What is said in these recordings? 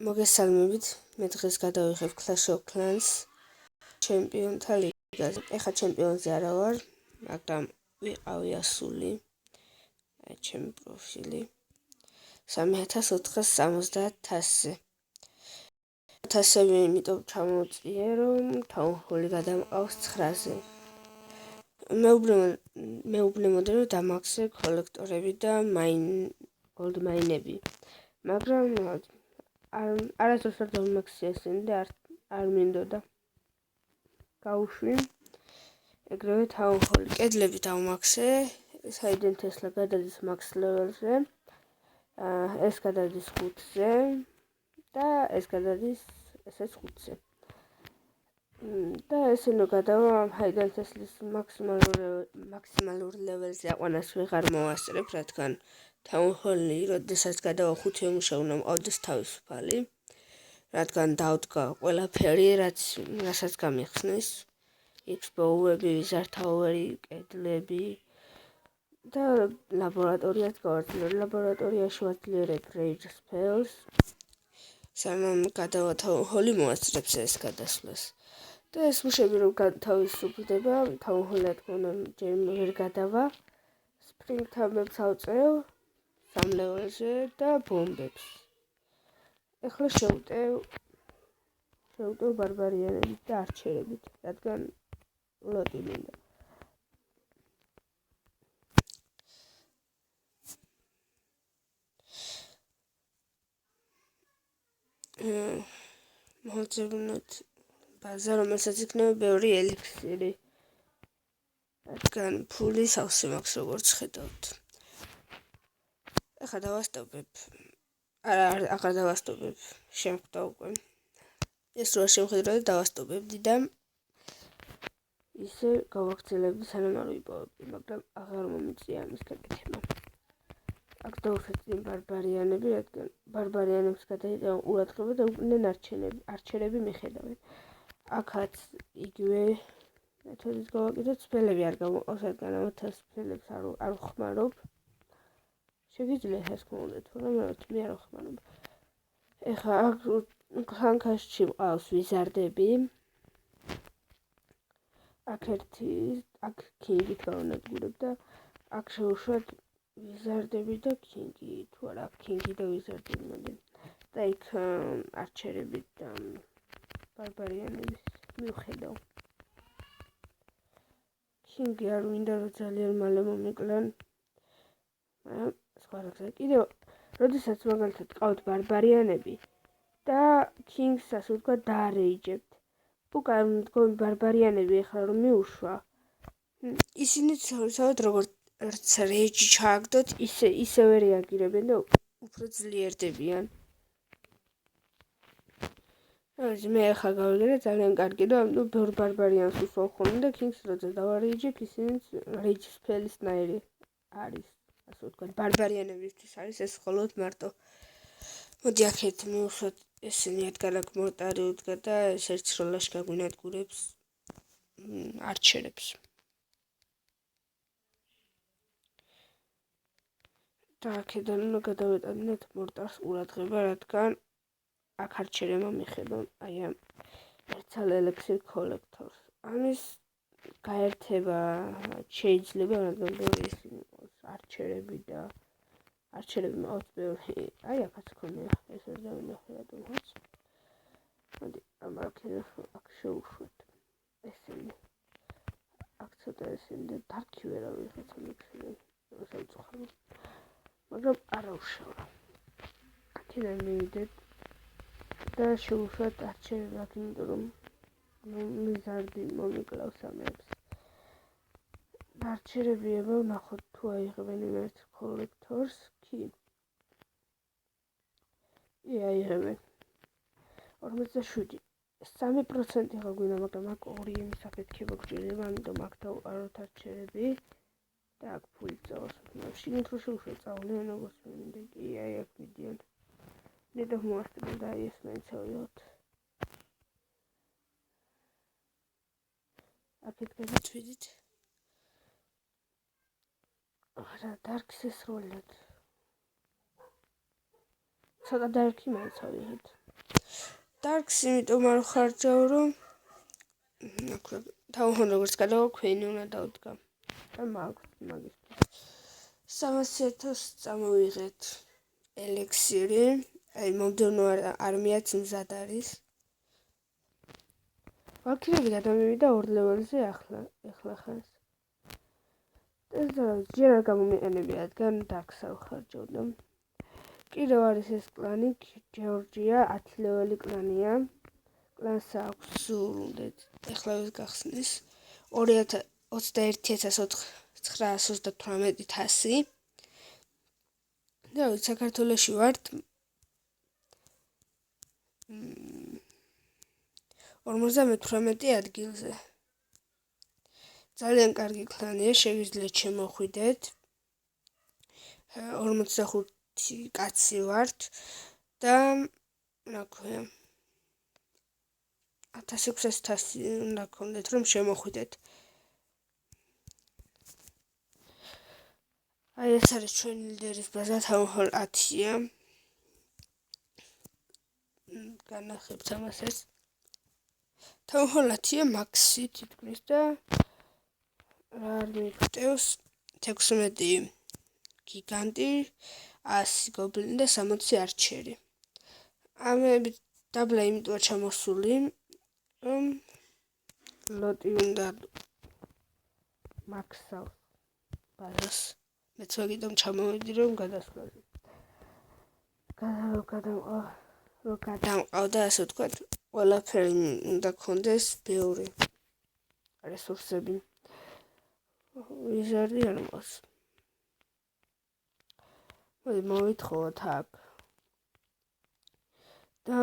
მოგესალმებით, მე დღეს გადავიღებ Clash of Clans ჩემპიონთა ლიგაზე. ეხლა ჩემპიონზე არა ვარ, მაგრამ ვიყავი ასული. ჩემი პროფილი 3470-ზე. 1000-ზე იმიტომ ჩამოვწიე, რომ Town-Hall-ი გადამყავს 9-ზე. მეუბნებოდი, რომ დამაგზე კოლექტორები და gold mine-ები. მაგრამ არასდროს არ დამაგზიესინი და არ მინდოდა გავუშვი. ეგრევე Town-Hall-ი კედლები დავმაგზე, საიდანაც Tesla გადადის max level-ზე, ეს გადადის 5-ზე და ეს გადადის ესეც 5-ზე. და ესენო გადავა საიდანაც Tesla-ის მაქსიმალურ level-ზე აყვანას ვეღარ მოვასწრებ, რადგან Town-Hall-ი, როდესაც გადავა 5 ემუშა უნდა მყავდეს თავისუფალი, რადგან დავდგა ყველაფერი, რასაც გამიხსნეს, X-Bow-ები, Wizard Tower-ი, კედლები და ლაბორატორიაც გავარდნილ. ლაბორატორიაში ვაძლიერებ Rage Spells, სანამ გადავა Town-Hall-ი მოასწრებს ეს გადასვლას. და ეს მუშები რომ თავისუფლდება, Town-Hall-ი ჯერ ვერ გადავა, Spring Time-ებს ავწევ 3 level-ზე და ბომბებს. ეხლა შევტევ ბარბარიანებით და არჩერებით, რადგან ლოტი მინდა. მოვწერნოთ ბაზა, რომელსაც იქნება ბევრი ელიფსირი, რადგან ფული სავსე მაქვს, როგორც ხედავთ. ეხლა დავასტობებ. აღარ დავასტობებ, შემხვდა უკვე. ეს რო არ შემხედრა და დავასტობებდი და ისე გავაგრძელებდი სანამ არ ვიპოვებდი, მაგრამ აღარ მომიწია ამის გაკეთება. აქ დავუშვებ ბარბარიანები, რადგან ბარბარიანებს გადაიტანო ყურადღება და უკდნენ არჩერები მიხედავენ. აქაც იგივე მეთოდით გავაკეთოთ, სპელები არ გამოყავს, რადგან ამათაც სპელებს არ ვხმარობ. შეგიძლიათ ეს მოუნდეთ, მაგრამ მე არ ვხმარობ. ეხლა აქ ხანქაშში მყავს ვიზარდები. აქ კინგით გავანადგურებ და აქ შევუშვათ ვიზარდები და კინგი. თუ არა, კინგი და ვიზარდები მოდი. და იქ არჩერები და ბარბარიანები მივხედავ. კინგი არ მინდა რომ ძალიან მალე მომიკლან. მაგრამ სხვა რაღაცა კიდევ, როდესაც მაგალითად ყავთ ბარბარიანები და კინგს ასე ვთქვა დაარეიჯებთ. უკან მდგომი ბარბარიანები ეხლა რომ მიუშვა, ისინი თავისთავად როგორც რეიჯი ჩააგდოთ, ისევე რეაგირებენ და უფრო ძლიერდებიან. მე ახლა გავიგე ძალიან კარგი და ამიტომ ბევრ ბარბარიანს უსვავ ხოლმე და კინგს როცა დავარეიჯებ, ისინიც რეიჯ სპელისნაირი არის, ასე ვთქვა, ბარბარიანებისთვის არის ეს მხოლოდ მარტო. მოდი აქეთ მივუშვათ, ესენი ადგარ აქ მორტარი უდგა და ეს ერთ სროლაში გაგვინადგურებს არჩერებს. და აქედან უნდა გადავეტანოთ მორტარს ყურადღება, რადგან აქ არჩერება მიხება აი ამ ერთსალ ელექსირ კოლექტორს. ამის გაერთება შეიძლება, რადგან ბევრი ისინი მყავს არჩერები და არჩერები მყავს ბევრი. აი აქაც ქონია, ეს ვერ დავინახე რატომაც. მოდი აქ შევუშვათ ესენი. აქ ცოტა ესენი და დარქი ვერ ავიღეთ ამიქიდან, სამწუხარო. მაგრამ არა უშავრა. აქედან მივიდეთ და შევუშვათ არჩერებად, იმიტომ რომ ვიზარდი მომიკლავს ამებს. არჩერები ება ვნახოთ თუ აიღებენ იმ ერთ კოლექტორს კი. აიღებენ 47. 3% ხა გვინდა, მაგრამ აქ 2 ემის აფეთქება გვჭირდება, ამიტომ აქ დავყაროთ არჩერები და აქ ფული წავალს. შიგნით რო შევუშვათ წავლიან როგორც მინდა, კი აი აქ მიდიან. ნედა მოასწრებ და აი ეს მაინც ავიღოთ. აქეთ გადავთვიდით. არა, დარქს ესროლეთ. ცოტა დარქი მაინც ავიღეთ. დარკს იმიტომ არ ხარჯავ, რომ თავი როგორც გადავაქვენი უნდა დავდგა. და მაგის 300,000 წამოვიღეთ ელექსირი, აი მომდევნო არმიაც მზად არის. ვალქირები გადამივიდა 2 ლეველზე ახლა ხანს. ეს ჯერ არ გამომიყენებია, რადგან დარკს არ ვხარჯავდა. კიდევ არის ეს კლანი, ჯორჯია, 10 ლეველი კლანია. კლანს აქვს ზურუნდეთ, ახლა ეს გახსნის 21,928,100 და საქართველოში ვართ 58 ადგილზე. ძალიან კარგი კლანია, შეგიძლიათ შემოხვიდეთ. 45 კაცი ვართ და რა ქვია 1600 უნდა გქონდეთ, რომ შემოხვიდეთ. აი ეს არის ჩვენი ლიდერის ბაზა, Town-Hall 10-ია. განახებთ ამასაც. Town-Hall 10-ია მაქსი თითქმის და რა არ მიგვწევს 16 გიგანტი, 100 გობლინი და 60 არჩერი. ამები დაბლა იმიტომ ჩამოსული, რომ ლოტი უნდა მაქსავს ბაზას. მეც ვაგიდომ ჩამოვიდი, რომ გადასვლაზე. რომ გადამყავდა, ასე ვთქვათ, ყველაფერი უნდა გქონდეს ბევრი რესურსები. ვიზარდი არ მყავს. მოდი მოვითხოვოთ აქ. და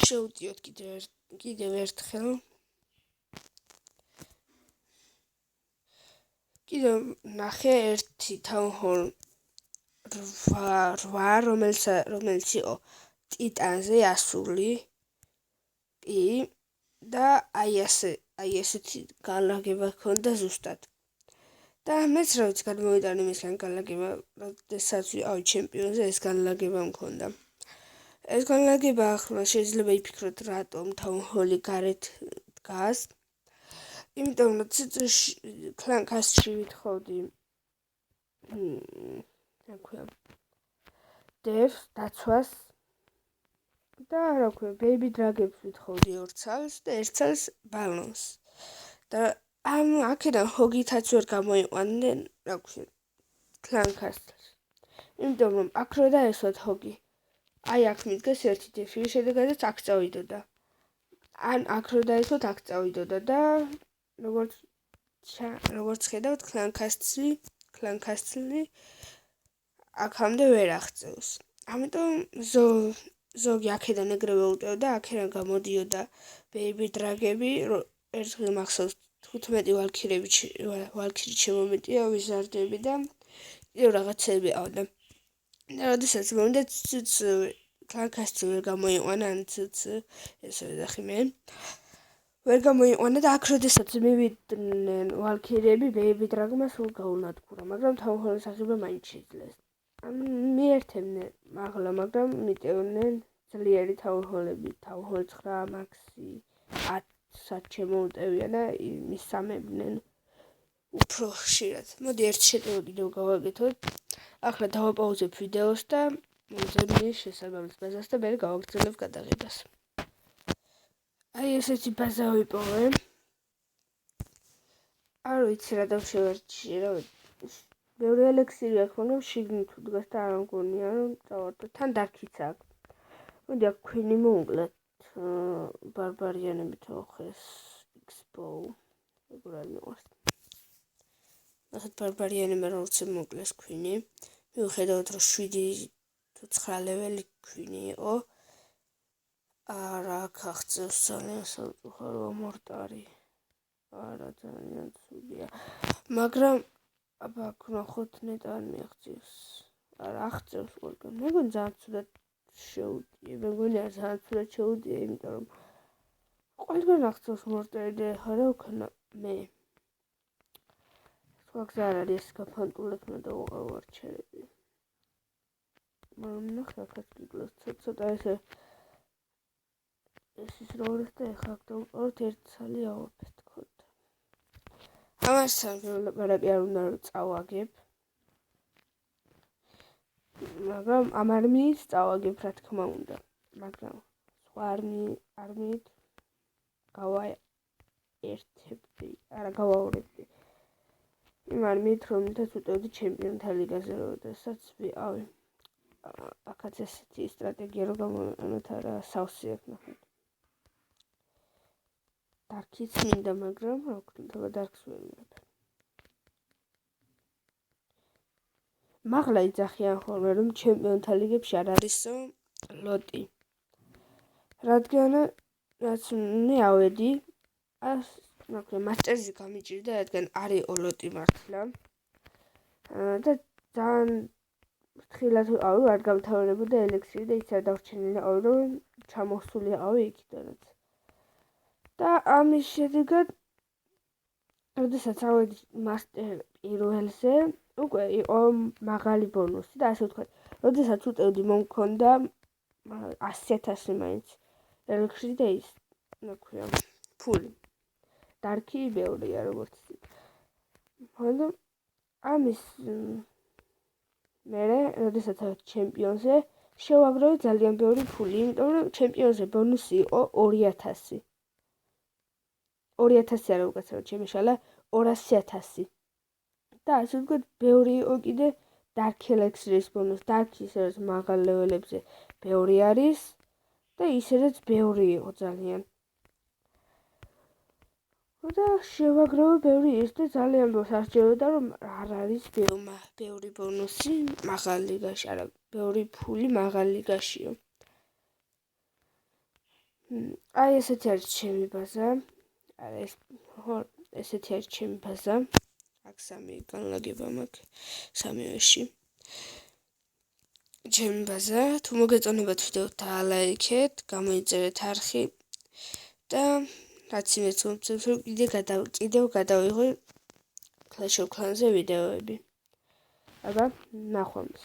შევდიოთ კიდევ ერთხელ. კიდევ ნახე ერთი Town-Hall 8, რომელიც იყო ტიტანზე ასული. კი, და აი ესეთი განლაგება ჰქონდა ზუსტად. და მეც რა ვიცი, გადმოვიტანე მისგან განლაგება, როდესაც ვიყავი ჩემპიონზე, ეს განლაგება მქონდა. ეს განლაგება ახლა შეიძლება იფიქროთ, რატომ Town-Hall-ი გარეთ დგას. იმიტომ რომ კლანკასში ვითხოვდი რა ქვია დევს დაცვას და რა ქვია ბეიბი დრაგებს ვითხოვდი 2 ცალს და 1 ცალს ბალონს. და აქედან ჰოგითაც ვერ გამოიყვანდნენ, რა ქვია კლანკასს. იმიტომ რომ აქ რო დაესვათ ჰოგი, აი აქ მიდგეს ერთი დეფი, შედეგადაც აქ წავიდოდა. ან აქ რო დაესვათ აქ წავიდოდა და როგორც ხედავთ, კლანკასლი აქამდე ვერ აღწევს. ამიტომ ზოგი აქედან ეგრევე უტევდა, აქედან გამოდიოდა ბეიბი დრაგები, ერთხელ მახსოვს 15 ვალქირი შემომეტია, ვიზარდები და კიდევ რაღაცები ავდა. და როდესაც მომდა კლანკასი ვერ გამოიყვანა, ან ესე ვეძახი მე. ვერ გამოიყვანა და აქ როდესაც მივიდნენ ვალქირები, ბეიბი დრაგმა სულ გაუნადგურა, მაგრამ Town-Hall-ის აღება მაინც შეძლეს. მიერთებდნენ მაღლა, მაგრამ მიტევდნენ ძლიერი Town-Hall-ები, Town-Hall 9, მაქსი, 10-ად შემოუტევია და მისამებდნენ უფრო ხშირად. მოდი ერთი შეტევა კიდევ გავაკეთოთ. ახლა დავაპაუზებ ვიდეოს და მომზადნი შესაბამის ბაზას და მე გავაგრძელებ გადაღებას. აი ესეთი ბაზა ვიპოვე. არ ვიცი რა დავშევარჩი, რა ვიცი. ბევრი ელექსირი აქვს, მაგრამ შიგნით თუ დგას და არ მგონია რომ წავარდო. თან დარქიც აქვს. მოდი აქ ქვენი მოვუკლეთ. ბარბარიანებით ოხეს XBO. როგორ არ მიყვარს. ნახეთ ბარბარიანებმა როცა მოკლეს ქვენი. მიუხედავად რომ 7 თუ 9 ლეველი ქვენი იყო. არა, ახცევს ძალიან სამწუხარო მორტარი. არა, ძალიან ცუდია. მაგრამ აბა ქნახოთ ნეტარ მიაღწევს. არა, აღწევს ყველგან. მეგონი ძალიან ცუდად შეუდია. მეგონი არ ძალიან ცუდად შეუდია, იმიტომ რომ ყველგან აღწევს მორტარი და ხა რა ვქნა მე. სხვა გზა არ არის, გაფანტულად უნდა ვარჩერები. მაგრამ ნახე, აქაც გიგლოს ცოტა ესე ეს ის როლს და ეხლა დავუყუროთ ერთი ცალი ავაფეთ თქონდა. ამასთან ლაპარაკი არ უნდა რომ წავაგებ. მაგრამ ამ არმიით წავაგებ რა თქმა უნდა. მაგრამ სხვა არმიით გავაორებდი. იმ არმიით რომელთაც უტევდი ჩემპიონთა ლიგაზე, როდესაც ვიყავი. აქაც ესეთი სტრატეგია რომ გამოვიყენოთ არა სავსე აქ ნახეთ. დარქიც მინდა, მაგრამ რა ვქნა დარქს ვერ ვიღებ. მაღლა იძახიან ხოლმე რომ ჩემპიონთა ლიგებში არ არისო ლოტი. რადგან რაც მე ავედი მასტერზე გამიჭირდა, რადგან არისო ლოტი მართლა. და ძალიან ფრთხილად ვიყავი, არ გამთავრებოდა ელექსირი და ისე დარჩენილი ყავი, რომ ჩამოსული ყავი იქიდანაც. და ამის შედეგად, როდესაც ავედი მასტერ პირველზე, უკვე იყო მაღალი ბონუსი და ასე ვთქვათ, როდესაც უტევდი მომქონდა 100,000 მაინც ელექსირი და ის, ნაქვია, ფული. დარქი ბევრია როგორც ისე. მაგრამ ამის მერე, როდესაც ავედი ჩემპიონზე, შევაგროვე ძალიან ბევრი ფული, იმიტომ რომ ჩემპიონზე ბონუსი იყო 2,000. 2,000 არა უკაცრავად შემიშალა 200,000. და ასე ვთქვათ, ბევრი იყო კიდე დარქ ელექსირის ბონუსი, დარქი ისაც მაღალ ლეველებზე ბევრი არის და ისედაც ბევრი იყო ძალიან. და შევაგროვე ბევრი ის და ძალიან მოსარჩევდა რომ არ არის ბევრი ბონუსი მაღალ ლიგაში, არა, ბევრი ფული მაღალ ლიგაშიო. აი ესეთი არის ჩემი ბაზა. ესეთი არის ჩემი ბაზა. აქ 3 განლაგება მაქვს 3-ში. ჩემი ბაზა, თუ მოგეწონებათ ვიდეო დაალაიქეთ, გამოიწერეთ არხი და რაც იმეც მომწევს რომ კიდევ გადავიღო Clash of Clans-ზე ვიდეოები. აბა, ნახვამდის.